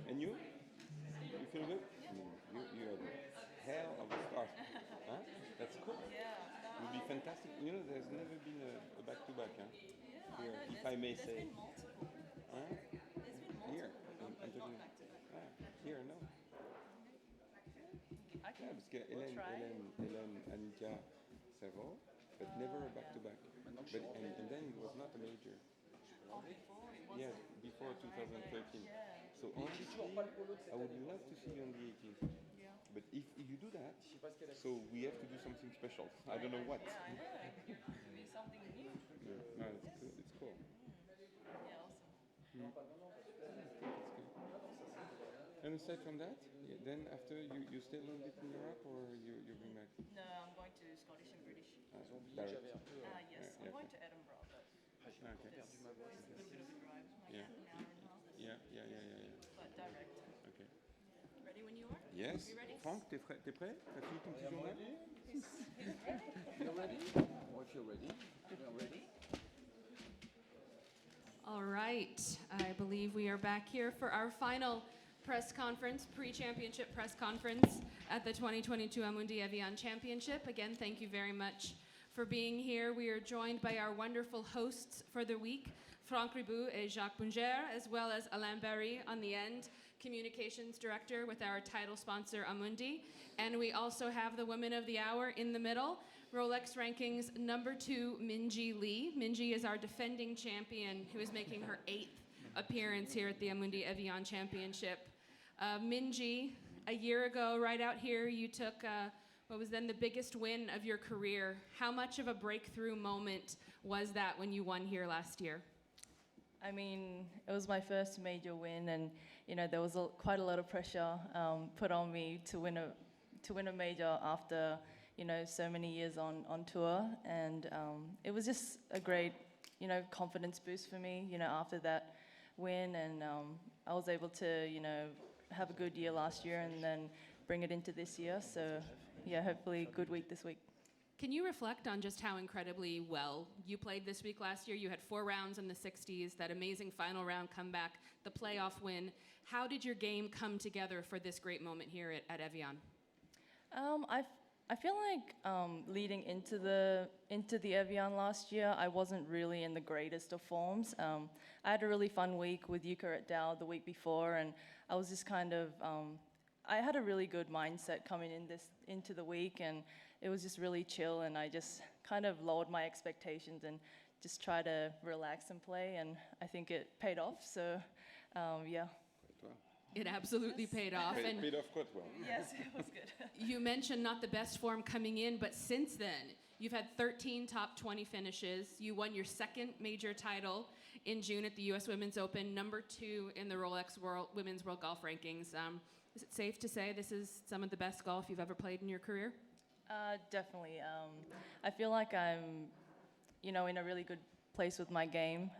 And you? You feel good? You are the hell of a start. Huh? That's cool. It would be fantastic. You know, there's never been a back-to-back, huh? Here, if I may say. Huh? Here, I'm talking. Here, no. Yeah, parce que Hélène, Annika, several, but never a back-to-back. But and then it was not a major. Yeah, before 2013. So honestly, I would love to see you on the 18th. But if you do that, so we have to do something special. I don't know what. Maybe something new. No, it's cool. It's cool. Yeah, awesome. And aside from that, then after you stay a little bit in Europe or you bring back? No, I'm going to Scottish and British. Direct. Yes, I'm going to Edinburgh, but Okay. it's a little bit of a drive, like Yeah. an hour and a half. Yeah. But direct. Okay. Ready when you are? Yes. You ready? Franck, t'es prêt? T'as fini ton petit journal? You're ready? Or if you're ready, you're ready. All right, I believe we are back here for our final press conference, pre-championship press conference at the 2022 Amundi Evian Championship. Again, thank you very much for being here. We are joined by our wonderful hosts for the week, Franck Ribou and Jacques Bungère, as well as Alain Barry on the end, Communications Director with our title sponsor, Amundi. And we also have the Women of the Hour in the middle, Rolex Rankings number 2, Minjee Lee. Minjee is our defending champion who is making her 8th appearance here at the Amundi Evian Championship. Minjee, a year ago, right out here, you took what was then the biggest win of your career. How much of a breakthrough moment was that when you won here last year? I mean, it was my first major win, and there was quite a lot of pressure put on me to win a major after so many years on tour, and it was just a great confidence boost for me after that win, and I was able to have a good year last year and then bring it into this year. So yeah, hopefully good week this week. Can you reflect on just how incredibly well you played this week last year? You had 4 rounds in the 60s, that amazing final round comeback, the playoff win. How did your game come together for this great moment here at Evian? I feel like leading into the Evian last year, I wasn't really in the greatest of forms. I had a really fun week with Yuka at Dow the week before, and I was just kind of I had a really good mindset coming into the week, and it was just really chill, and I just kind of lowered my expectations and just try to relax and play, and I think it paid off. So yeah. It absolutely paid off. Paid off quite well. Yes, it was good. You mentioned not the best form coming in, but since then, you've had 13 top 20 finishes. You won your 2nd major title in June at the U.S. Women's Open, number 2 in the Rolex Women's World Golf Rankings. Is it safe to say this is some of the best golf you've ever played in your career? Definitely. I feel like I'm, in a really good place with my game,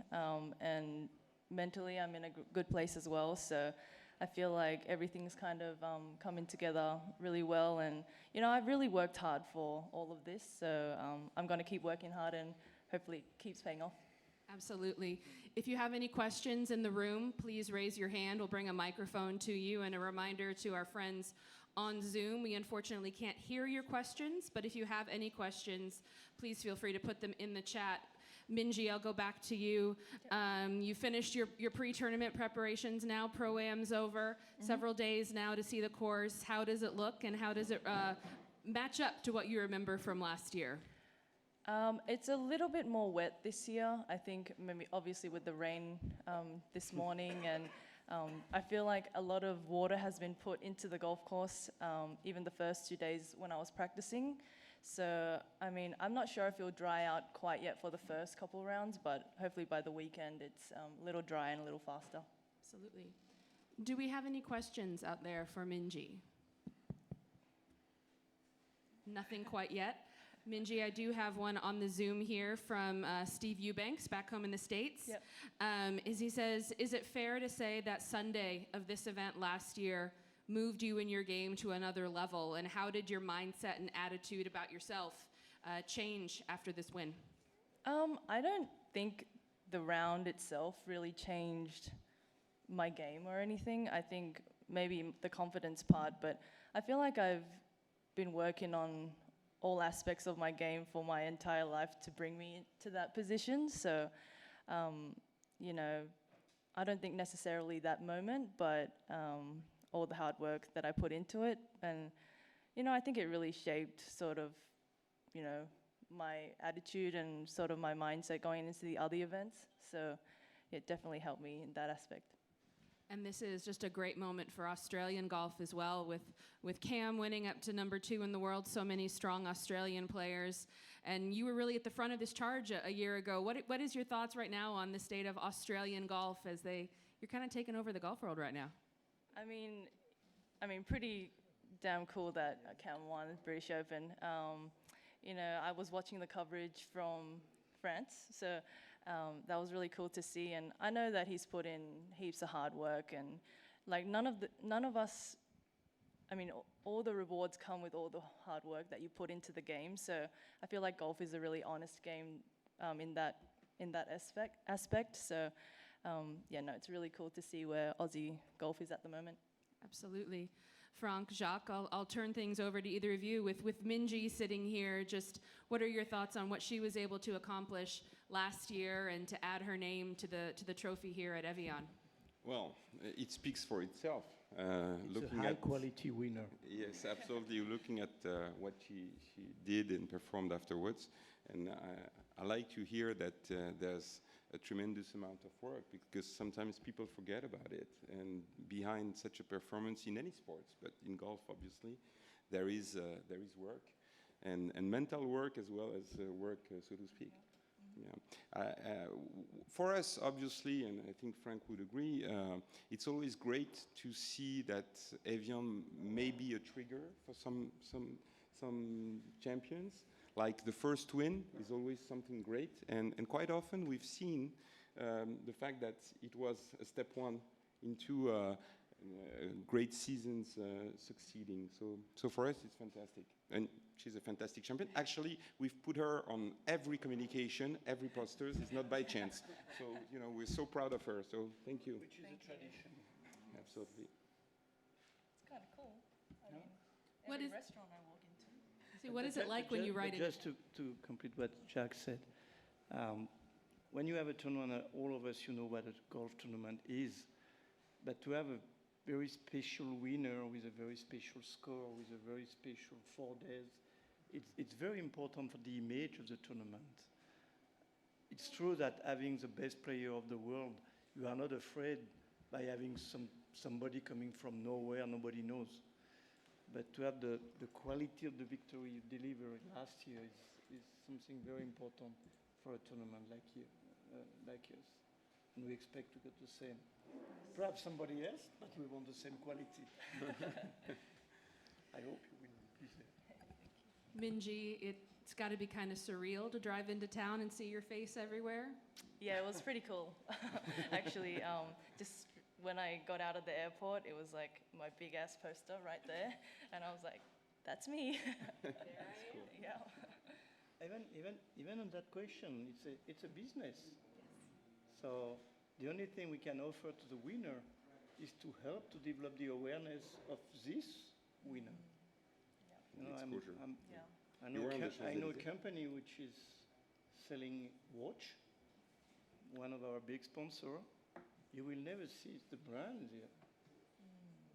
and mentally I'm in a good place as well. So I feel like everything's kind of coming together really well, and I've really worked hard for all of this, so I'm going to keep working hard, and hopefully it keeps paying off. Absolutely. If you have any questions in the room, please raise your hand. We'll bring a microphone to you, and a reminder to our friends on Zoom, we unfortunately can't hear your questions, but if you have any questions, please feel free to put them in the chat. Minjee, I'll go back to you. You finished your pre-tournament preparations now. Pro-Am's over. Several days now to see the course. How does it look, and how does it match up to what you remember from last year? It's a little bit more wet this year. I think maybe obviously with the rain this morning, and I feel like a lot of water has been put into the golf course, even the first 2 days when I was practicing. So, I mean, I'm not sure if it'll dry out quite yet for the first couple rounds, but hopefully by the weekend it's a little dry and a little faster. Absolutely. Do we have any questions out there for Minjee? Nothing quite yet. Minjee, I do have one on the Zoom here from Steve Eubanks back home in the States. Yep. He says, is it fair to say that Sunday of this event last year moved you in your game to another level, and how did your mindset and attitude about yourself change after this win? I don't think the round itself really changed my game or anything. I think maybe the confidence part, but I feel like I've been working on all aspects of my game for my entire life to bring me to that position. So, you know, I don't think necessarily that moment, but all the hard work that I put into it. And, you know, I think it really shaped sort of, you know, my attitude and sort of my mindset going into the other events. So it definitely helped me in that aspect. And this is just a great moment for Australian golf as well, with Cam winning up to number 2 in the world, so many strong Australian players. And you were really at the front of this charge a year ago. What is your thoughts right now on the state of Australian golf as you're kind of taking over the golf world right now? I mean, pretty damn cool that Cam won the British Open. You know, I was watching the coverage from France, so that was really cool to see. And I know that he's put in heaps of hard work, and like none of us. I mean, all the rewards come with all the hard work that you put into the game. So I feel like golf is a really honest game in that aspect. So yeah, no, it's really cool to see where Aussie golf is at the moment. Absolutely. Franck, Jacques, I'll turn things over to either of you. With Minjee sitting here, just what are your thoughts on what she was able to accomplish last year and to add her name to the trophy here at Evian? Well, it speaks for itself. It's a high-quality winner. Yes, absolutely. Looking at what she did and performed afterwards, and I like to hear that there's a tremendous amount of work, because sometimes people forget about it. And behind such a performance in any sports, but in golf, obviously, there is work, and mental work as well as work, so to speak. Yeah. For us, obviously, and I think Frank would agree, it's always great to see that Evian may be a trigger for some champions. Like the first win is always something great, and quite often we've seen the fact that it was a step one into great seasons succeeding. So for us, it's fantastic, and she's a fantastic champion. Actually, we've put her on every communication, every posters. It's not by chance. So you know, we're so proud of her. So thank you. Which is a tradition. Absolutely. It's kind of cool. I mean, What every is- restaurant I walk into. See, what is it like when you write it? Just to complete what Jacques said, when you have a tournament, all of us, you know what a golf tournament is, but to have a very special winner with a very special score, with a very special 4 days, it's very important for the image of the tournament. It's true that having the best player of the world, you are not afraid by having somebody coming from nowhere, nobody knows. But to have the quality of the victory you delivered last year is something very important for a tournament like yours. And we expect to get the same. Perhaps somebody else, but we want the same quality. I hope you will be there. Minjee, it's got to be kind of surreal to drive into town and see your face everywhere. Yeah, it was pretty cool. Actually, just when I got out of the airport, it was like my big ass poster right there, and I was like, "That's me." There I am. Yeah. Even on that question, it's a business. So the only thing we can offer to the winner is to help to develop the awareness of this winner. You know, Exposure. Yeah. I know a company which is selling watch, one of our big sponsors. You will never see the brand here.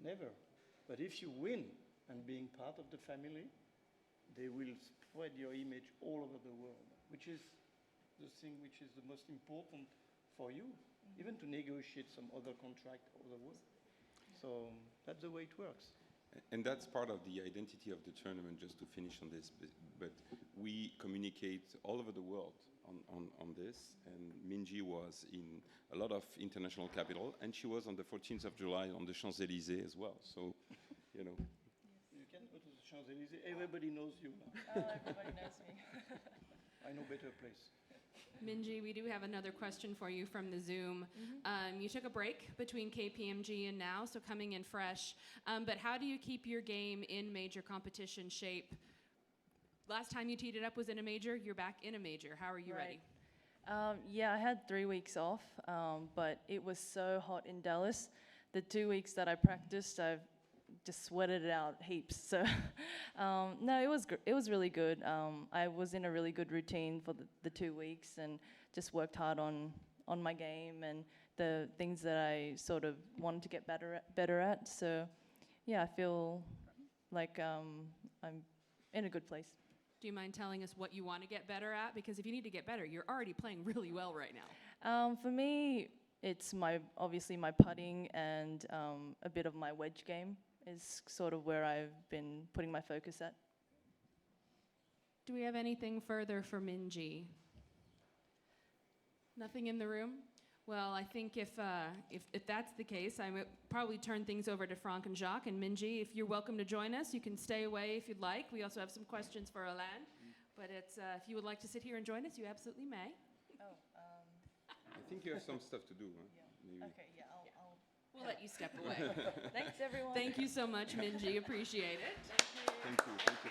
Never. But if you win and being part of the family, they will spread your image all over the world, which is the thing which is the most important for you, even to negotiate some other contract over the world. So that's the way it works. And that's part of the identity of the tournament, just to finish on this, but we communicate all over the world on this, and Minjee was in a lot of international capital, and she was on the 14th of July on the Champs-Élysées as well, so, you know. You can go to the Champs-Élysées, everybody knows you now. Oh, everybody knows me. I know better place. Minjee, we do have another question for you from the Zoom. You took a break between KPMG and now, so coming in fresh. But how do you keep your game in major competition shape? Last time you teed it up was in a major. You're back in a major. How are you ready? Yeah, I had 3 weeks off, but it was so hot in Dallas. The 2 weeks that I practiced, I've just sweated it out heaps. So, no, it was really good. I was in a really good routine for the 2 weeks and just worked hard on my game and the things that I sort of wanted to get better at. So, yeah, I feel like I'm in a good place. Do you mind telling us what you want to get better at? Because if you need to get better, you're already playing really well right now. For me, it's obviously my putting and a bit of my wedge game is sort of where I've been putting my focus at. Do we have anything further for Minjee? Nothing in the room? Well, I think if that's the case, I would probably turn things over to Franck and Jacques. And Minjee, if you're welcome to join us, you can stay away if you'd like. We also have some questions for Alain. But if you would like to sit here and join us, you absolutely may. I think you have some stuff to do. Huh? Maybe. Okay, yeah, I'll We'll let you step away. Thanks, everyone. Thank you so much, Minjee. Appreciate it. Thank you. Thank you.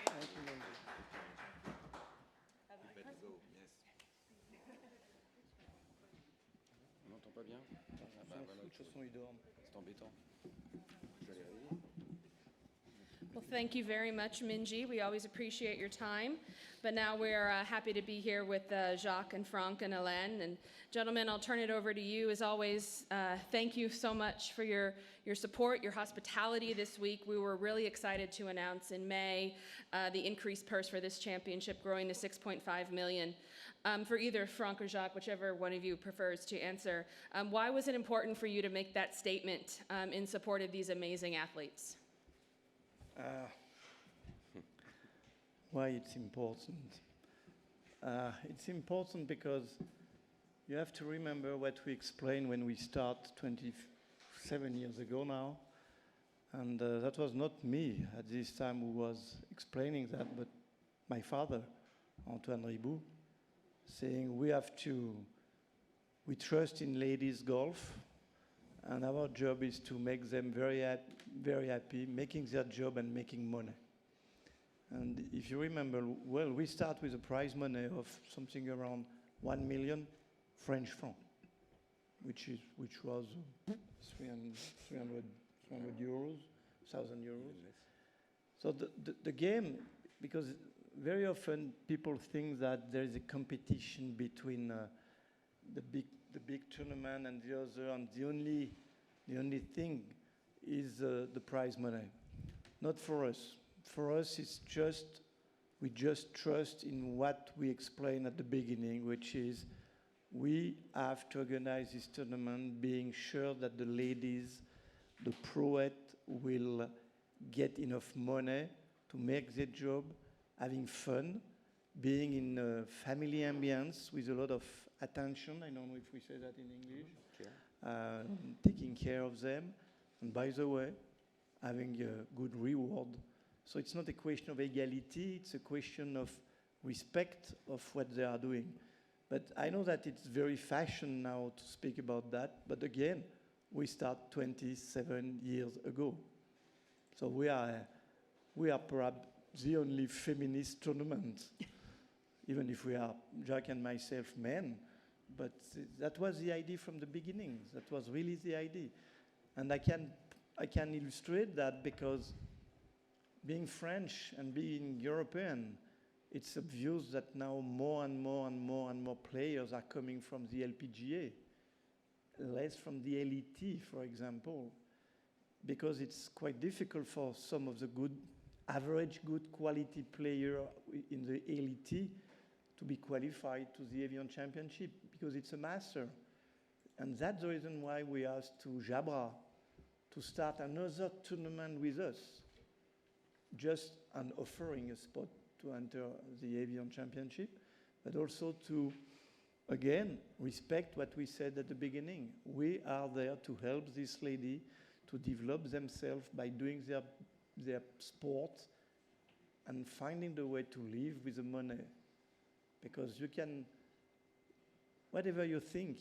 On n'entend pas bien? C'est embêtant. Je vais aller aller. Well, thank you very much, Minjee. We always appreciate your time. But now we're happy to be here with Jacques and Franck and Alain. And gentlemen, I'll turn it over to you. As always, thank you so much for your support, your hospitality this week. We were really excited to announce in May the increased purse for this championship, growing to $6.5 million. For either Franck or Jacques, whichever one of you prefers to answer, why was it important for you to make that statement in support of these amazing athletes? Why it's important? It's important because you have to remember what we explained when we start 27 years ago now. And that was not me at this time who was explaining that, but my father, Antoine Ribou, saying we trust in ladies golf, and our job is to make them very happy, making their job and making money. And if you remember, well, we start with a prize money of something around 1 million French francs, which was 300 euros, 1,000 euros. So the game, because very often people think that there is a competition between the big tournament and the other, and the only thing is the prize money. Not for us. For us, it's we just trust in what we explained at the beginning, which is we have to organize this tournament being sure that the ladies, the proet, will get enough money to make their job, having fun, being in a family ambience with a lot of attention. I don't know if we say that in English. Taking care of them. And by the way, having a good reward. So it's not a question of equality, it's a question of respect of what they are doing. But I know that it's very fashion now to speak about that, but again, we start 27 years ago. So we are perhaps the only feminist tournament, even if we are, Jacques and myself, men. But that was the idea from the beginning. That was really the idea. And I can illustrate that because being French and being European, it's obvious that now more and more players are coming from the LPGA, less from the LET, for example, because it's quite difficult for some of the average good quality player in the LET to be qualified to the Evian Championship, because it's a master. And that's the reason why we asked to Jabra to start another tournament with us, just an offering a spot to enter the Evian Championship, but also to, again, respect what we said at the beginning. We are there to help this lady to develop themselves by doing their sport and finding the way to live with the money. Because you can, whatever you think,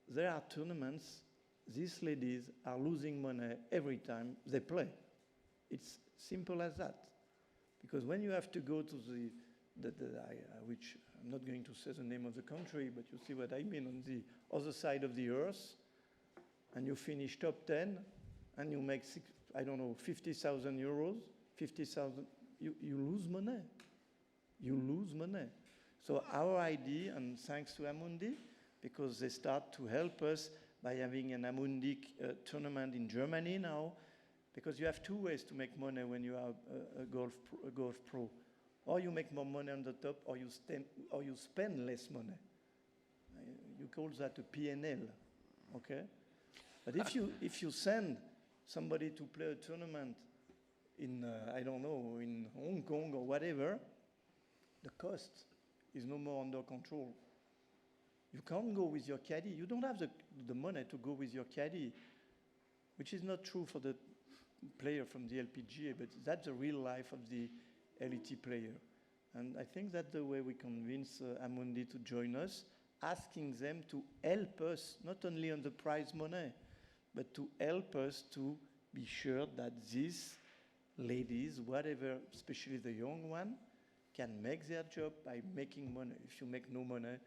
there are tournaments, these ladies are losing money every time they play. It's simple as that. Because when you have to go to which I'm not going to say the name of the country, but you see what I mean, on the other side of the earth, and you finish top 10, and you make, I don't know, 50,000 euros, 50,000, you lose money. You lose money. So our idea, and thanks to Amundi, because they start to help us by having an Amundi tournament in Germany now, because you have two ways to make money when you are a golf pro. Or you make more money on the top, or you spend less money. You call that a P&L, okay? But if you send somebody to play a tournament in, I don't know, in Hong Kong or whatever, the cost is no more under control. You can't go with your caddy. You don't have the money to go with your caddy, which is not true for the player from the LPGA, but that's the real life of the LET player. And I think that's the way we convince Amundi to join us, asking them to help us, not only on the prize money, but to help us to be sure that these ladies, whatever, especially the young one, can make their job by making money. If you make no money,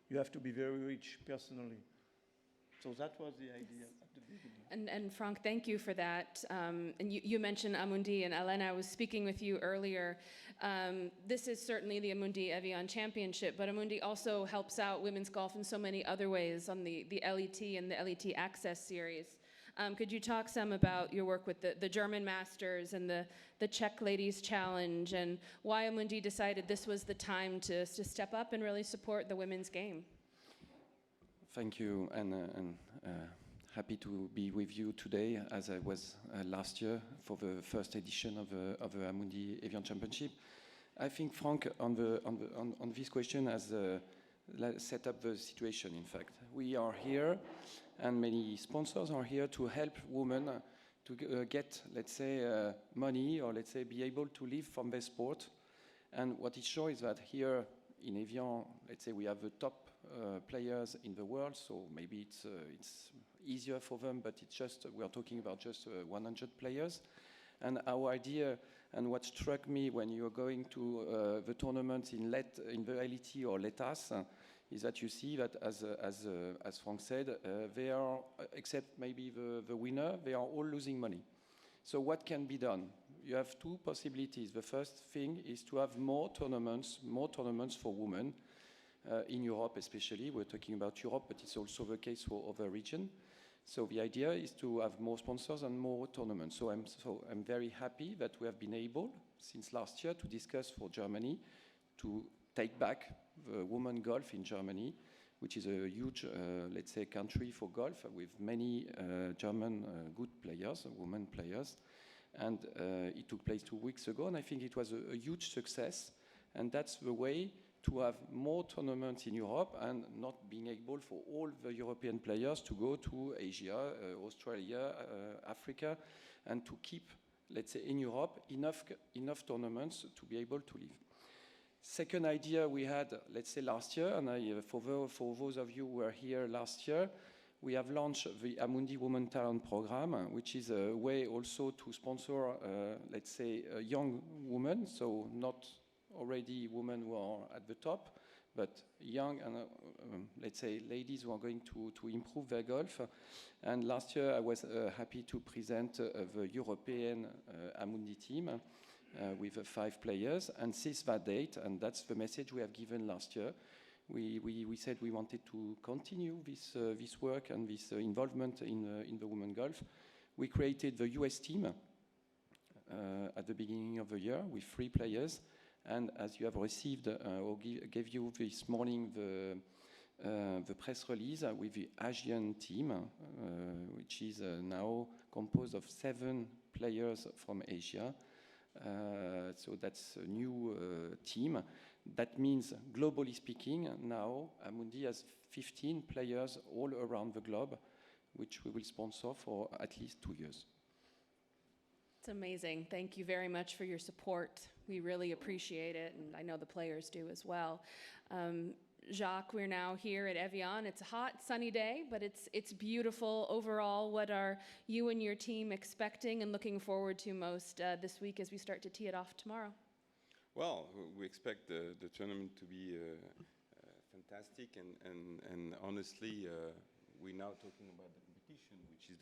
you have to be very rich personally. So that was the idea at the beginning. And Franck, thank you for that. And you mentioned Amundi, and Elena, I was speaking with you earlier. This is certainly the Amundi Evian Championship, but Amundi also helps out women's golf in so many other ways on the LET and the LET Access Series. Could you talk some about your work with the German Masters and the Czech Ladies Challenge, and why Amundi decided this was the time to step up and really support the women's game? Thank you, and happy to be with you today, as I was last year for the first edition of the Amundi Evian Championship. I think Franck, on this question, has set up the situation. In fact, we are here, and many sponsors are here to help women to get, let's say, money, or let's say, be able to live from their sport. And what it shows is that here in Evian, let's say, we have the top players in the world, so maybe it's easier for them, but it's just, we are talking about just 100 players. And our idea, and what struck me when you're going to the tournament in the LET or LETAS, is that you see that, as Franck said, they are, except maybe the winner, they are all losing money. So what can be done? You have two possibilities. The first thing is to have more tournaments for women, in Europe especially. We're talking about Europe, but it's also the case for other regions. So the idea is to have more sponsors and more tournaments. So I'm very happy that we have been able, since last year, to discuss for Germany to take back the women golf in Germany, which is a huge, let's say, country for golf with many German good players, women players. And it took place 2 weeks ago, and I think it was a huge success. And that's the way to have more tournaments in Europe, and not being able for all the European players to go to Asia, Australia, Africa, and to keep, let's say, in Europe, enough tournaments to be able to live. Second idea we had, let's say, last year, and for those of you who were here last year, we have launched the Amundi Women Talent Program, which is a way also to sponsor, let's say, young women, so not already women who are at the top, but young and, let's say, ladies who are going to improve their golf. And last year I was happy to present the European Amundi team with 5 players. And since that date, and that's the message we have given last year, we said we wanted to continue this work and this involvement in the women golf. We created the US team at the beginning of the year with 3 players. And as you have received, or gave you this morning the press release with the Asian team, which is now composed of 7 players from Asia. So that's a new team. That means, globally speaking, now Amundi has 15 players all around the globe, which we will sponsor for at least 2 years. It's amazing. Thank you very much for your support. We really appreciate it, and I know the players do as well. Jacques, we're now here at Evian. It's a hot, sunny day, but it's beautiful overall. What are you and your team expecting and looking forward to most this week as we start to tee it off tomorrow? Well, we expect the tournament to be fantastic, and honestly, we're now talking about the competition, which is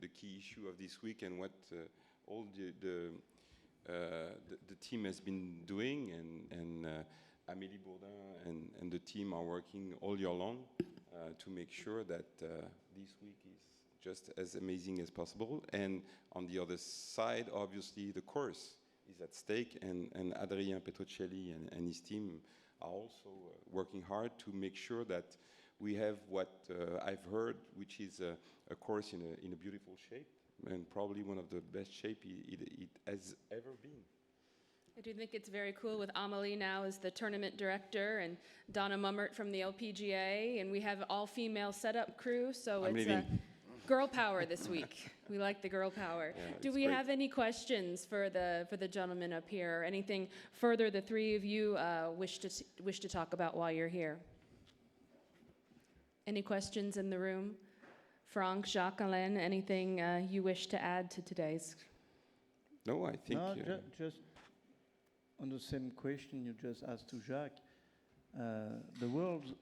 the key issue of this week, and what all the team has been doing, and Amélie Bourdin and the team are working all year long to make sure that this week is just as amazing as possible. And on the other side, obviously, the course is at stake, and Adrien Petrocelli and his team are also working hard to make sure that we have what I've heard, which is a course in a beautiful shape, and probably one of the best shape it has ever been. I do think it's very cool with Amélie now as the tournament director and Donna Mummert from the LPGA, and we have all-female setup crew, so I'm it's leaving. girl power this week. We like the girl power. Yeah, Do it's we great. have any questions for the gentlemen up here? Anything further the three of you wish to talk about while you're here? Any questions in the room? Franck, Jacques, Alain, anything you wish to add to today's? No, I think... No, just on the same question you just asked to Jacques, the world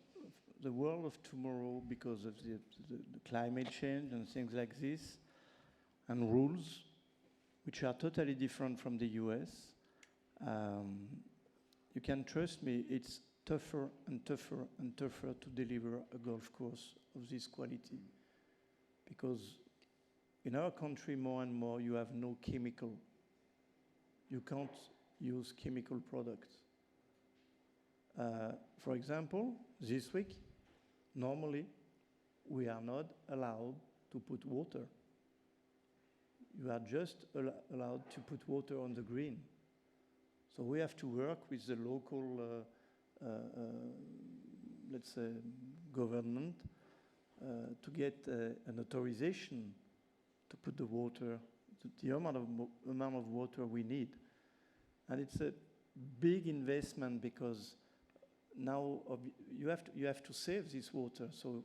of tomorrow, because of the climate change and things like this, and rules, which are totally different from the US, you can trust me, it's tougher and tougher and tougher to deliver a golf course of this quality. Because in our country, more and more, you have no chemical. You can't use chemical products. For example, this week, normally, we are not allowed to put water. You are just allowed to put water on the green. So we have to work with the local, let's say, government to get an authorization to put the water, the amount of water we need. And it's a big investment because now you have to save this water. So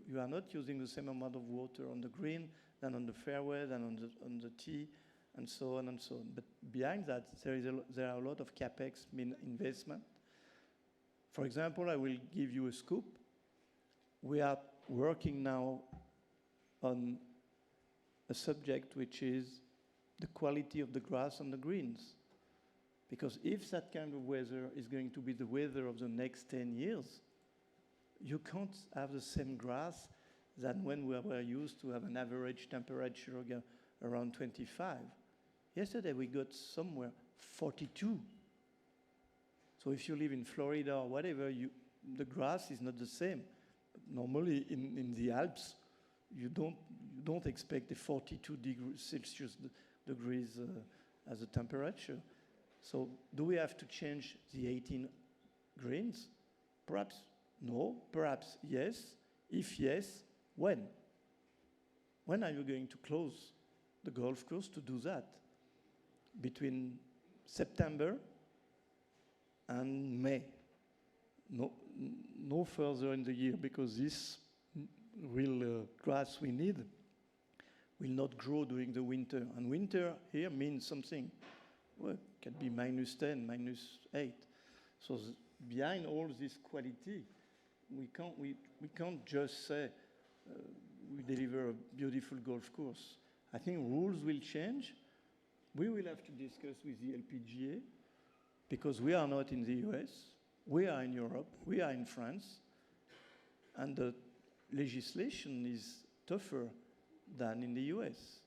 you are not using the same amount of water on the green than on the fairway, than on the tee, and so on and so on. But behind that, there are a lot of capex investment. For example, I will give you a scoop. We are working now on a subject which is the quality of the grass on the greens. Because if that kind of weather is going to be the weather of the next 10 years, you can't have the same grass than when we were used to have an average temperature around 25. Yesterday we got somewhere 42. So if you live in Florida or whatever, the grass is not the same. Normally in the Alps, you don't expect a 42 degrees Celsius degrees as a temperature. So do we have to change the 18 greens? Perhaps no, perhaps yes. If yes, when? When are you going to close the golf course to do that? Between September and May. No further in the year, because this real grass we need will not grow during the winter. And winter here means something. Well, it can be -10, -8. So behind all this quality, we can't just say we deliver a beautiful golf course. I think rules will change. We will have to discuss with the LPGA, because we are not in the US. We are in Europe, we are in France, and the legislation is tougher than in the US.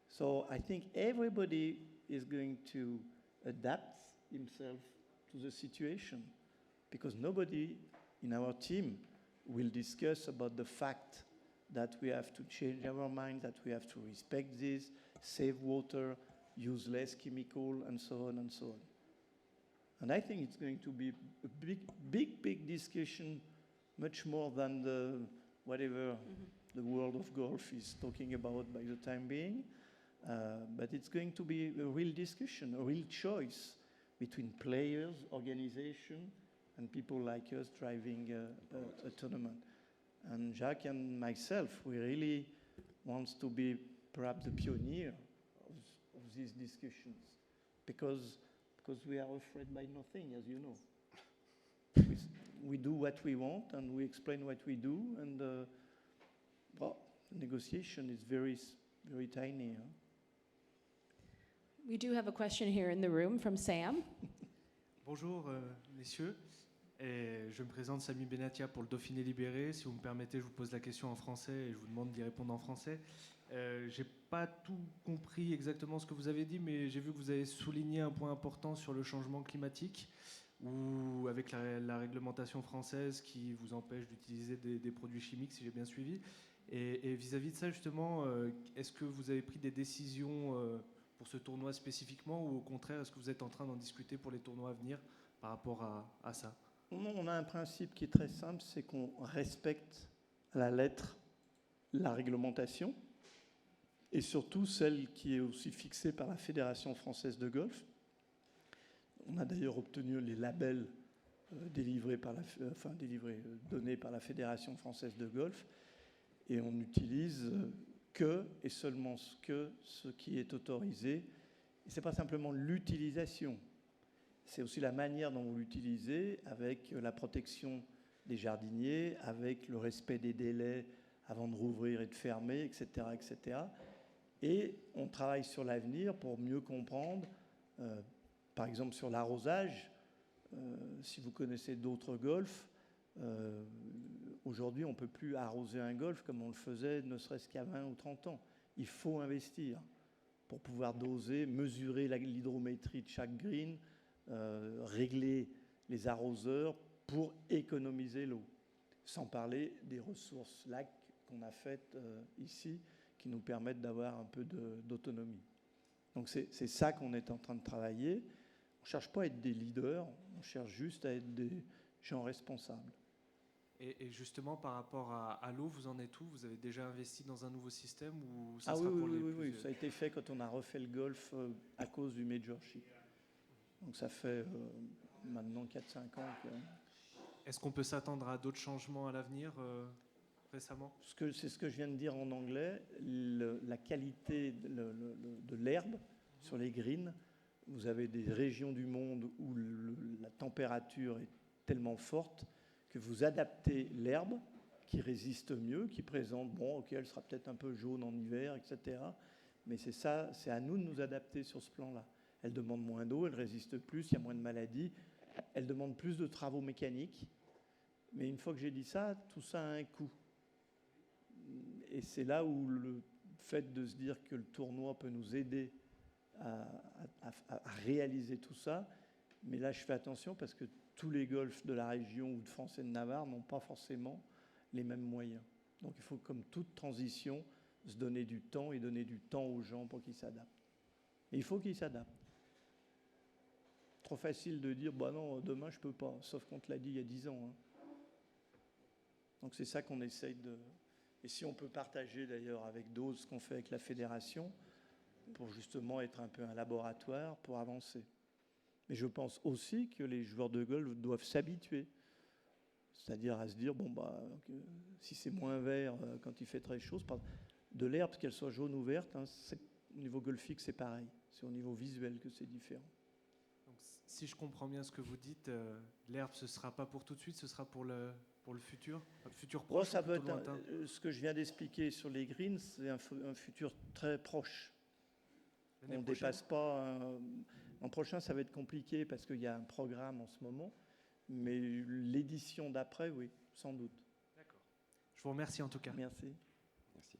So I think everybody is going to adapt himself to the situation, because nobody in our team will discuss about the fact that we have to change our mind, that we have to respect this, save water, use less chemical, and so on and so on. And I think it's going to be a big discussion, much more than whatever the world of golf is talking about by the time being. But it's going to be a real discussion, a real choice between players, organization, and people like us driving a tournament. And Jacques and myself, we really want to be perhaps the pioneer of these discussions, because because we are afraid by nothing, as you know. We do what we want and we explain what we do, and well, negotiation is very tiny. Huh? We do have a question here in the room from Sam. Bonjour messieurs, et je me présente Samy Benatia pour le Dauphiné Libéré. Si vous me permettez, je vous pose la question en français et je vous demande d'y répondre en français. J'ai pas tout compris exactement ce que vous avez dit, mais j'ai vu que vous avez souligné un point important sur le changement climatique, ou avec la réglementation française qui vous empêche d'utiliser des produits chimiques, si j'ai bien suivi. Et vis-à-vis de ça, justement, est-ce que vous avez pris des décisions pour ce tournoi spécifiquement, ou au contraire, est-ce que vous êtes en train d'en discuter pour les tournois à venir par rapport à ça? On a un principe qui est très simple, c'est qu'on respecte à la lettre la réglementation, et surtout celle qui est aussi fixée par la Fédération française de golf. On a d'ailleurs obtenu les labels donnés par la Fédération française de golf, et on n'utilise que et seulement ce qui est autorisé. Et ce n'est pas simplement l'utilisation, c'est aussi la manière dont vous l'utilisez, avec la protection des jardiniers, avec le respect des délais avant de rouvrir et de fermer, etc., etc. Et on travaille sur l'avenir pour mieux comprendre, par exemple sur l'arrosage. Si vous connaissez d'autres golfs, aujourd'hui on ne peut plus arroser un golf comme on le faisait ne serait-ce qu'à 20 ou 30 ans. Il faut investir pour pouvoir doser, mesurer l'hydrométrie de chaque green, régler les arroseurs pour économiser l'eau. Sans parler des ressources lacs qu'on a faites ici, qui nous permettent d'avoir un peu d'autonomie. Donc c'est ça qu'on est en train de travailler. On ne cherche pas à être des leaders, on cherche juste à être des gens responsables. Et justement, par rapport à l'eau, vous en êtes où? Vous avez déjà investi dans un nouveau système, ou ça sera pour oui, ça a été fait quand on a refait le golf à cause du Majorship. Donc ça fait maintenant 4-5 ans que... Est-ce qu'on peut s'attendre à d'autres changements à l'avenir récemment? C'est ce que je viens de dire en anglais. La qualité de l'herbe sur les greens, vous avez des régions du monde où la température est tellement forte que vous adaptez l'herbe qui résiste mieux, qui présente, elle sera peut-être un peu jaune en hiver, etc. Mais c'est à nous de nous adapter sur ce plan-là. Elle demande moins d'eau, elle résiste plus, il y a moins de maladies, elle demande plus de travaux mécaniques. Mais une fois que j'ai dit ça, tout ça a un coût. Et c'est là où le fait de se dire que le tournoi peut nous aider à réaliser tout ça. Mais là, je fais attention parce que tous les golfs de la région ou de France et de Navarre n'ont pas forcément les mêmes moyens. Donc il faut, comme toute transition, se donner du temps et donner du temps aux gens pour qu'ils s'adaptent. Et il faut qu'ils s'adaptent. Trop facile de dire, non, demain je ne peux pas, sauf qu'on te l'a dit il y a 10 ans. Hein. Donc c'est ça qu'on essaye de... Et si on peut partager d'ailleurs avec d'autres ce qu'on fait avec la fédération, pour justement être un peu un laboratoire pour avancer. Mais je pense aussi que les joueurs de golf doivent s'habituer, c'est-à-dire à se dire, si c'est moins vert quand il fait très chaud, de l'herbe, qu'elle soit jaune ou verte, au niveau golfique c'est pareil, c'est au niveau visuel que c'est différent. Donc, si je comprends bien ce que vous dites, l'herbe ce ne sera pas pour tout de suite, ce sera pour le futur proche, ça peut être lointain. Ce que je viens d'expliquer sur les greens, c'est un futur très proche. On ne dépasse pas... L'an prochain, ça va être compliqué parce qu'il y a un programme en ce moment, mais l'édition d'après, oui, sans doute. D'accord. Je vous remercie en tout cas. Merci. Merci.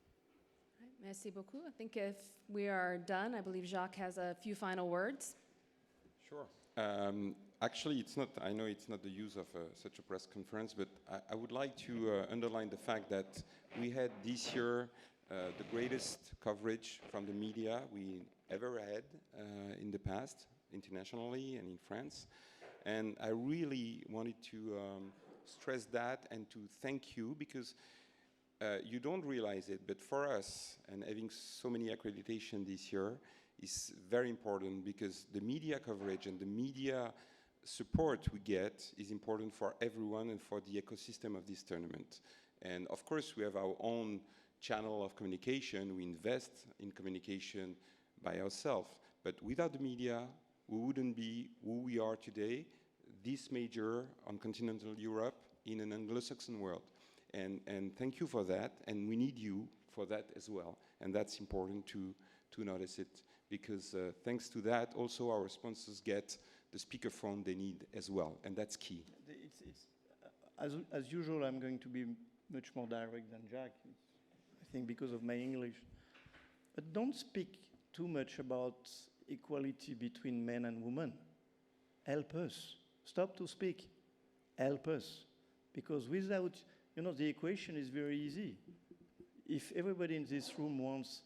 Merci beaucoup. I think if we are done, I believe Jacques has a few final words. Sure. Actually, I know it's not the use of such a press conference, but I would like to underline the fact that we had this year the greatest coverage from the media we ever had in the past, internationally and in France. And I really wanted to stress that and to thank you, because you don't realize it, but for us, and having so many accreditation this year is very important, because the media coverage and the media support we get is important for everyone and for the ecosystem of this tournament. And of course, we have our own channel of communication. We invest in communication by ourselves. But without the media, we wouldn't be who we are today, this major on continental Europe in an Anglo-Saxon world. And thank you for that, and we need you for that as well. And that's important to notice it, because thanks to that, also our sponsors get the speakerphone they need as well, and that's key. As usual, I'm going to be much more direct than Jack, I think because of my English. But don't speak too much about equality between men and women. Help us. Stop to speak. Help us. Because without, the equation is very easy. If everybody in this room wants,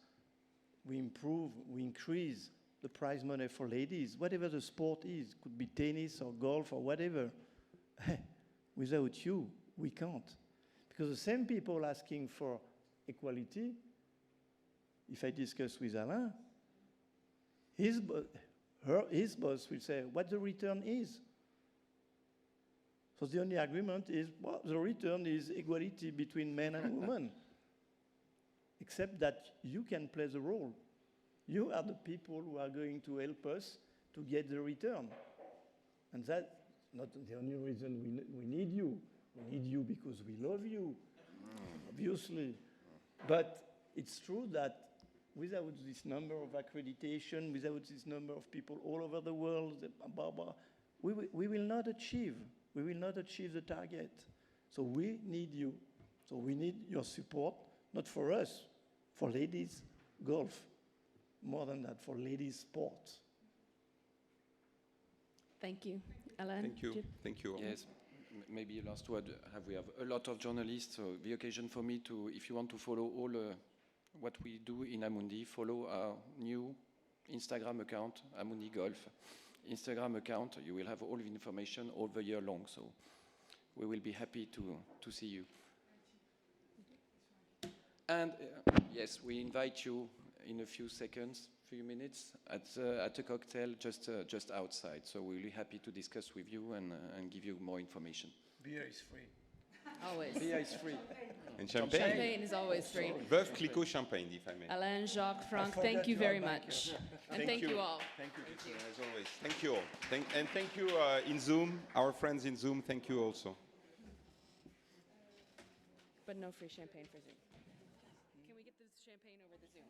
we improve, we increase the prize money for ladies, whatever the sport is, could be tennis or golf or whatever, without you, we can't. Because the same people asking for equality, if I discuss with Alain, his boss will say what the return is. So the only agreement is, well, the return is equality between men and women. Except that you can play the role. You are the people who are going to help us to get the return. And that's not the only reason we need you. We need you because we love you, obviously. But it's true that without this number of accreditation, without this number of people all over the world, we will not achieve. We will not achieve the target. So we need you. So we need your support, not for us, for ladies golf. More than that, for ladies sports. Thank you. Alain? Thank you. Thank you all. Yes, maybe a last word. We have a lot of journalists, so the occasion for me to, if you want to follow all what we do in Amundi, follow our new Instagram account, Amundi Golf. Instagram account, you will have all the information all the year long, so we will be happy to see you. And yes, we invite you in a few minutes, at a cocktail just outside. So we'll be happy to discuss with you and give you more information. Beer is free. Always. Beer is free. And champagne? Champagne is always free. Veuve Clicquot champagne, if I may. Alain, Jacques, Franck, thank you very much. And thank you all. Thank you, as always. Thank you all. And thank you in Zoom, our friends in Zoom, thank you also. But no free champagne for Zoom. Can we get the champagne over the Zoom?